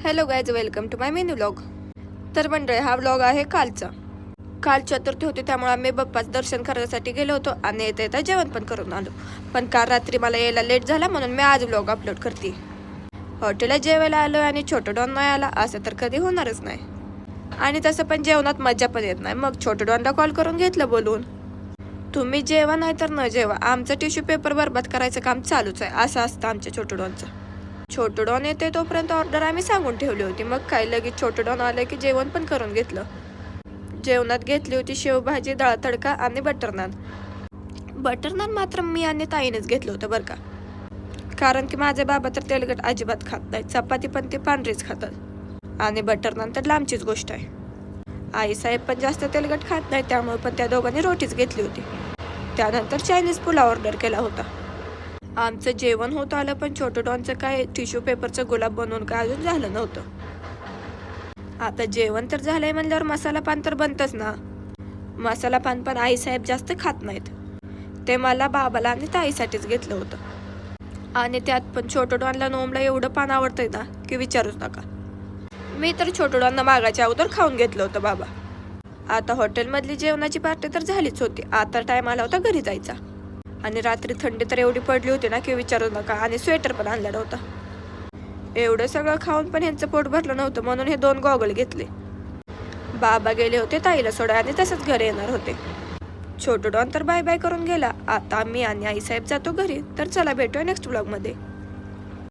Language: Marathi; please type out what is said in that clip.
Hello guys, welcome to my mini vlog. तर मंडळी, हा व्लॉग आहे कालचा. काल चतुर्थी होती, त्यामुळे आम्ही बाप्पाचं दर्शन करण्यासाठी गेलो होतो आणि येता येता जेवण पण करून आलो. पण काल रात्री मला यायला लेट झाला, म्हणून मी आज व्लॉग अपलोड करते. हॉटेलला जेवायला आलो आणि छोटं डॉन नाही आला असं तर कधी होणारच नाही. आणि तसं पण जेवणात मजा पण येत नाही. मग छोटं डॉनला कॉल करून घेतलं बोलून. तुम्ही जेवा नाही तर न जेवा, आमचं टिश्यू पेपर बरबाद करायचं काम चालूच आहे, असं असतं आमच्या छोटं डॉनचं. छोटं डॉन येते तोपर्यंत ऑर्डर आम्ही सांगून ठेवली होती. मग काय लगेच छोटं डॉन आलं की जेवण पण करून घेतलं. जेवणात घेतली होती शेवभाजी, डाळ तडका आणि बटर नान. बटर नान मात्र मी आणि ताईनेच घेतलं होतं बरं का, कारण की माझे बाबा तर तेलकट अजिबात खात नाही. चपाती पण ते पांढरीच खातात आणि बटर नान तर लांबचीच गोष्ट आहे. आईसाहेब पण जास्त तेलकट खात नाही, त्यामुळे पण त्या दोघांनी रोटीच घेतली होती. त्यानंतर चायनीज पुलाव ऑर्डर केला होता. आमचं जेवण होत आलं, पण छोटं डॉनचं काय टिश्यू पेपरचं गुलाब बनवून काय अजून झालं नव्हतं. आता जेवण तर झालंय म्हणल्यावर मसाला पान तर बनतच ना. मसाला पान पण आईसाहेब जास्त खात नाहीत, ते मला, बाबाला आणि ताईसाठीच घेतलं होतं. आणि त्यात पण छोटं डॉनला नोमला एवढं पान आवडतंय ना की विचारूच नका. मी तर छोटं डॉनला मागाच्या अगोदर खाऊन घेतलं होतं बाबा. आता हॉटेलमधली जेवणाची पार्टी तर झालीच होती. आता टाइम आला होता घरी जायचा. आणि रात्री थंडी तर एवढी पडली होती ना की विचारू नका, आणि स्वेटर पण आणला नव्हता. एवढं सगळं खाऊन पण ह्यांचं पोट भरलं नव्हतं, म्हणून हे 2 गॉगल घेतले. बाबा गेले होते ताईला सोडा आणि तसंच घरी येणार होते. छोटं डॉन तर बाय बाय करून गेला. आता मी आणि आईसाहेब जातो घरी. तर चला, भेटूया नेक्स्ट व्लॉगमध्ये.